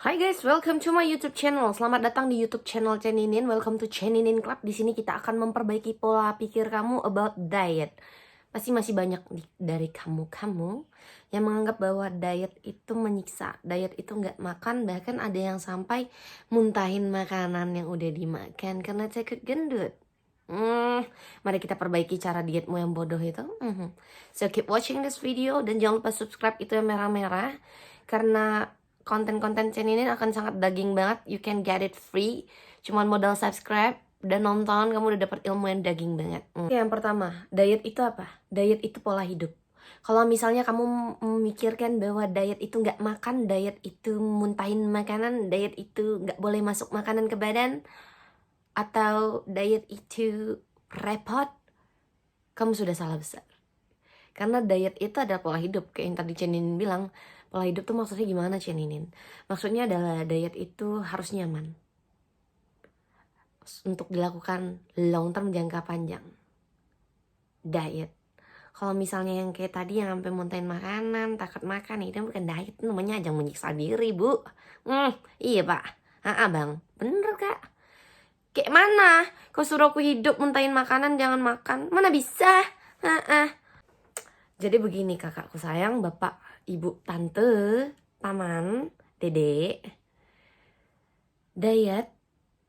Hai guys, welcome to my YouTube channel. Selamat datang di YouTube channel Ceninin. Welcome to Ceninin Club. Di sini kita akan memperbaiki pola pikir kamu about diet. Pasti masih banyak dari kamu yang menganggap bahwa diet itu menyiksa. Diet itu nggak makan, bahkan ada yang sampai muntahin makanan yang udah dimakan karena takut gendut. Mari kita perbaiki cara dietmu yang bodoh itu. So keep watching this video dan jangan lupa subscribe itu yang merah-merah karena konten-konten channel ini akan sangat daging banget. You can get it free. Cuman modal subscribe dan nonton, kamu udah dapat ilmu yang daging banget. Yang pertama, diet itu apa? Diet itu pola hidup. Kalau misalnya kamu memikirkan bahwa diet itu nggak makan, diet itu muntahin makanan, diet itu nggak boleh masuk makanan ke badan, atau diet itu repot, kamu sudah salah besar. Karena diet itu adalah pola hidup. Kayak yang tadi Ceninin bilang, pola hidup tuh maksudnya gimana Ceninin? Maksudnya adalah diet itu harus nyaman untuk dilakukan long term, jangka panjang. Diet. Kalau misalnya yang kayak tadi yang sampai muntahin makanan, takut makan, itu bukan diet, namanya ajang menyiksa diri, Bu. Iya, Pak. Bang. Bener, Kak. Kayak mana? Kau suruh aku hidup muntahin makanan, jangan makan. Mana bisa? Jadi begini kakakku sayang, bapak, ibu, tante, paman, dedek. Diet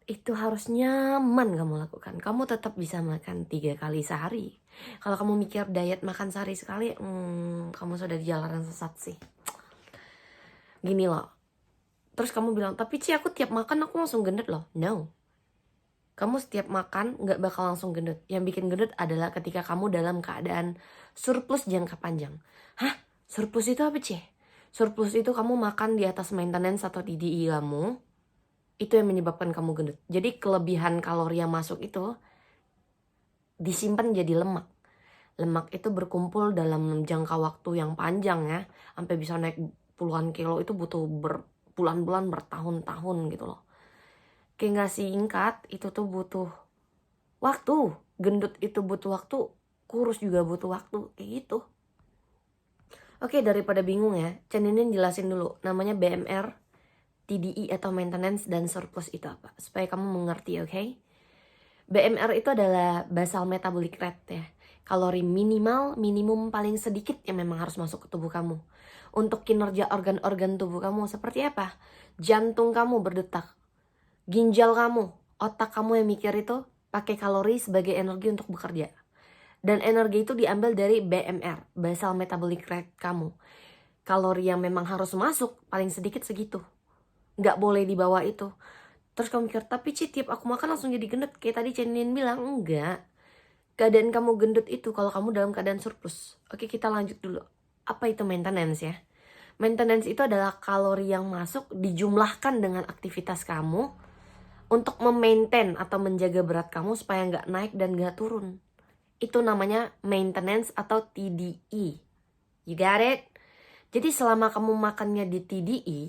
itu harus nyaman kamu lakukan. Kamu tetap bisa makan 3 kali sehari. Kalau kamu mikir diet makan sehari sekali, kamu sudah di jalan sesat sih. Gini loh. Terus kamu bilang, tapi Ci aku tiap makan aku langsung gendut loh. No. Kamu setiap makan gak bakal langsung gendut. Yang bikin gendut adalah ketika kamu dalam keadaan surplus jangka panjang. Hah? Surplus itu apa, Cih? Surplus itu kamu makan di atas maintenance atau TDI kamu. Itu yang menyebabkan kamu gendut. Jadi kelebihan kalori yang masuk itu disimpan jadi lemak. Lemak itu berkumpul dalam jangka waktu yang panjang ya. Sampai bisa naik puluhan kilo itu butuh berbulan-bulan, bertahun-tahun gitu loh. Kayak gak singkat, itu tuh butuh waktu. Gendut itu butuh waktu, kurus juga butuh waktu, kayak gitu. Oke, daripada bingung ya, Ceninin jelasin dulu. Namanya BMR, TDI atau maintenance dan surplus itu apa, supaya kamu mengerti, oke? BMR itu adalah basal metabolic rate ya. Kalori minimal, minimum paling sedikit yang memang harus masuk ke tubuh kamu. Untuk kinerja organ-organ tubuh kamu seperti apa? Jantung kamu berdetak, ginjal kamu, otak kamu yang mikir itu pakai kalori sebagai energi untuk bekerja. Dan energi itu diambil dari BMR, basal metabolic rate kamu. Kalori yang memang harus masuk paling sedikit segitu. Nggak boleh di bawah itu. Terus kamu mikir, tapi Ci tiap aku makan langsung jadi gendut. Kayak tadi Cenin bilang, enggak. Keadaan kamu gendut itu kalau kamu dalam keadaan surplus. Oke, kita lanjut dulu. Apa itu maintenance ya? Maintenance itu adalah kalori yang masuk dijumlahkan dengan aktivitas kamu untuk memaintain atau menjaga berat kamu supaya nggak naik dan nggak turun. Itu namanya maintenance atau TDI. You got it? Jadi selama kamu makannya di TDI,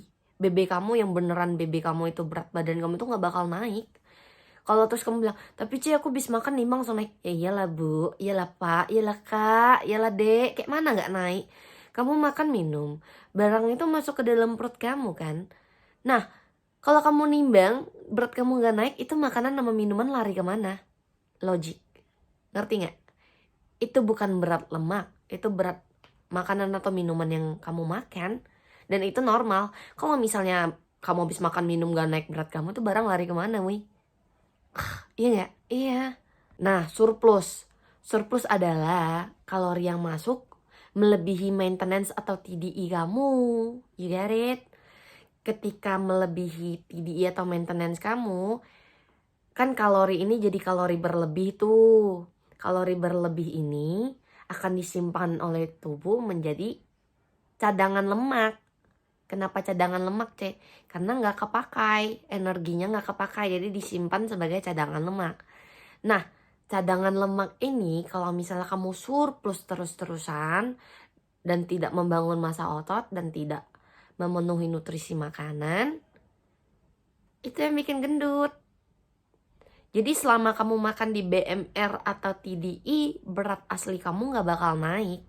BB kamu yang beneran BB kamu itu berat badan kamu itu nggak bakal naik. Kalau terus kamu bilang, tapi Ci aku bis makan 5 langsung naik. Ya iyalah Bu, iyalah Pak, iyalah Kak, iyalah Dek. Kayak mana nggak naik? Kamu makan minum, barang itu masuk ke dalam perut kamu kan. Nah, kalau kamu nimbang, berat kamu gak naik, itu makanan sama minuman lari kemana? Logik. Ngerti gak? Itu bukan berat lemak, itu berat makanan atau minuman yang kamu makan. Dan itu normal. Kalau misalnya kamu habis makan minum gak naik berat kamu, itu barang lari kemana, wih? Iya gak? Iya. Nah, surplus. Surplus adalah kalori yang masuk melebihi maintenance atau TDI kamu. You get it? Ketika melebihi TDI atau maintenance kamu, kan kalori ini jadi kalori berlebih tuh. Kalori berlebih ini akan disimpan oleh tubuh menjadi cadangan lemak. Kenapa cadangan lemak, Cek? Karena nggak kepakai, energinya nggak kepakai, jadi disimpan sebagai cadangan lemak. Nah, cadangan lemak ini kalau misalnya kamu surplus terus-terusan dan tidak membangun massa otot dan tidak memenuhi nutrisi makanan, itu yang bikin gendut. Jadi selama kamu makan di BMR atau TDI, berat asli kamu gak bakal naik.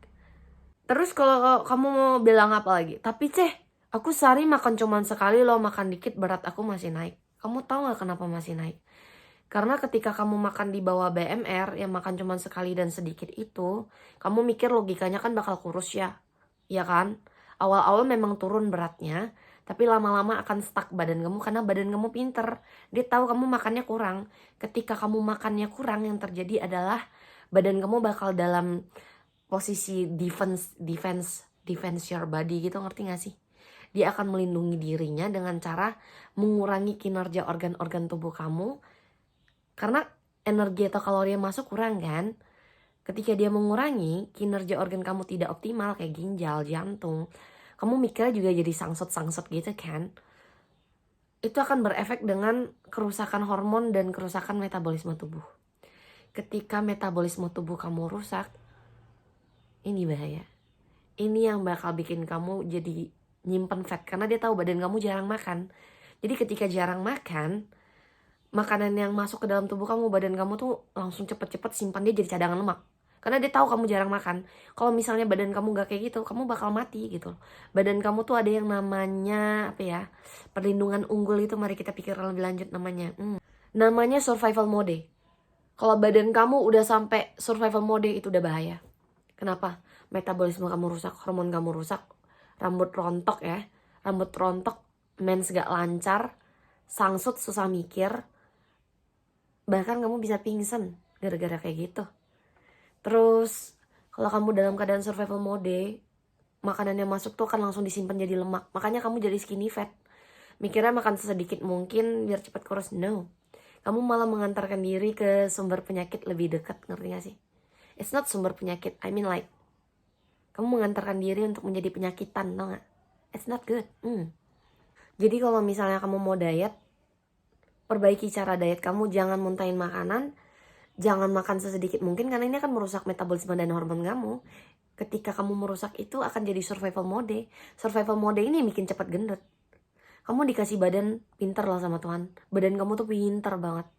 Terus kalau kamu mau bilang apa lagi? Tapi Ceh, Aku sehari makan cuman sekali loh, makan dikit berat aku masih naik. Kamu tahu gak kenapa masih naik? Karena ketika kamu makan di bawah BMR, yang makan cuman sekali dan sedikit itu, kamu mikir logikanya kan bakal kurus ya. Iya kan? Awal-awal memang turun beratnya, tapi lama-lama akan stuck badan kamu karena badan kamu pinter. Dia tahu kamu makannya kurang. Ketika kamu makannya kurang, yang terjadi adalah badan kamu bakal dalam posisi defense your body gitu, ngerti gak sih? Dia akan melindungi dirinya dengan cara mengurangi kinerja organ-organ tubuh kamu. Karena energi atau kalori yang masuk kurang kan. Ketika dia mengurangi, kinerja organ kamu tidak optimal kayak ginjal, jantung. Kamu mikirnya juga jadi sangsut-sangsut gitu kan. Itu akan berefek dengan kerusakan hormon dan kerusakan metabolisme tubuh. Ketika metabolisme tubuh kamu rusak, ini bahaya. Ini yang bakal bikin kamu jadi nyimpen fat. Karena dia tahu badan kamu jarang makan. Jadi ketika jarang makan, makanan yang masuk ke dalam tubuh kamu, badan kamu tuh langsung cepet-cepet simpan dia jadi cadangan lemak. Karena dia tahu kamu jarang makan. Kalau misalnya badan kamu gak kayak gitu, kamu bakal mati gitu. Badan kamu tuh ada yang namanya, apa ya, perlindungan unggul itu, mari kita pikir lebih lanjut namanya. Namanya survival mode. Kalau badan kamu udah sampai survival mode, itu udah bahaya. Kenapa? Metabolisme kamu rusak, hormon kamu rusak, rambut rontok ya. Rambut rontok, mens gak lancar, sangsut, susah mikir. Bahkan kamu bisa pingsan gara-gara kayak gitu. Terus kalau kamu dalam keadaan survival mode, makanan yang masuk tuh akan langsung disimpan jadi lemak. Makanya kamu jadi skinny fat. Mikirnya makan sedikit mungkin biar cepat kurus. No. Kamu malah mengantarkan diri ke sumber penyakit lebih dekat, ngerti gak sih? It's not sumber penyakit, I mean like kamu mengantarkan diri untuk menjadi penyakitan, tau gak? It's not good. Jadi kalau misalnya kamu mau diet, perbaiki cara diet kamu, jangan muntahin makanan, jangan makan sesedikit mungkin karena ini akan merusak metabolisme dan hormon kamu. Ketika kamu merusak itu akan jadi survival mode. Survival mode ini bikin cepat gendut. Kamu dikasih badan pinter loh sama Tuhan. Badan kamu tuh pinter banget.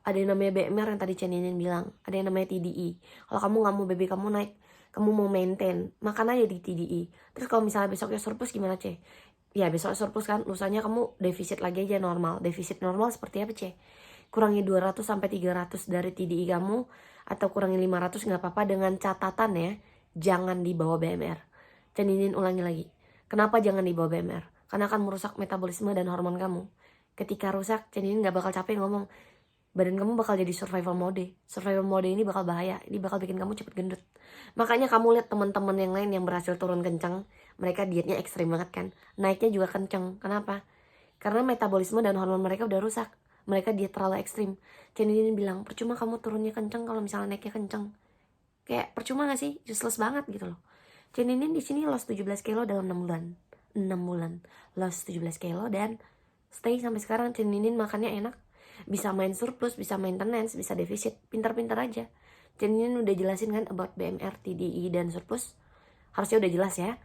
Ada yang namanya BMR yang tadi Ceninin bilang. Ada yang namanya TDE. Kalau kamu gak mau BB kamu naik, kamu mau maintain, makan aja di TDE. Terus kalau misalnya besoknya surplus gimana, Ce? Ya besok surplus kan, lusanya kamu defisit lagi aja normal. Defisit normal seperti apa, Ce? Kurangi 200 sampai 300 dari TDI kamu, atau kurangi 500 gak apa-apa, dengan catatan ya, jangan di bawah BMR. Ceninin ulangi lagi. Kenapa jangan di bawah BMR? Karena akan merusak metabolisme dan hormon kamu. Ketika rusak, Ceninin gak bakal capek ngomong, badan kamu bakal jadi survival mode. Survival mode ini bakal bahaya, ini bakal bikin kamu cepet gendut. Makanya kamu lihat teman-teman yang lain yang berhasil turun kencang, mereka dietnya ekstrim banget kan, naiknya juga kencang. Kenapa? Karena metabolisme dan hormon mereka udah rusak. Mereka diet terlalu ekstrim. Ceninin bilang, percuma kamu turunnya kencang kalau misalnya naiknya kencang. Kayak percuma gak sih? Useless banget gitu loh. Ceninin di sini lost 17 kilo dalam 6 bulan. 6 bulan lost 17 kilo dan stay sampai sekarang. Ceninin makannya enak, bisa main surplus, bisa maintenance, bisa defisit, pintar-pintar aja. Ceninin udah jelasin kan about BMR, TDI, dan surplus. Harusnya udah jelas ya.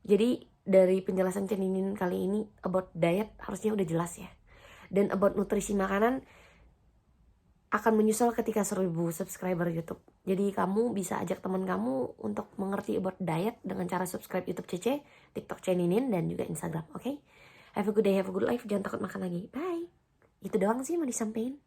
Jadi dari penjelasan Ceninin kali ini about diet harusnya udah jelas ya. Dan about nutrisi makanan akan menyusul ketika 1000 subscriber YouTube. Jadi kamu bisa ajak teman kamu untuk mengerti about diet dengan cara subscribe YouTube Cece, TikTok Ceninin, dan juga Instagram. Oke? Have a good day, have a good life. Jangan takut makan lagi. Bye. Itu doang sih mau disampaikan.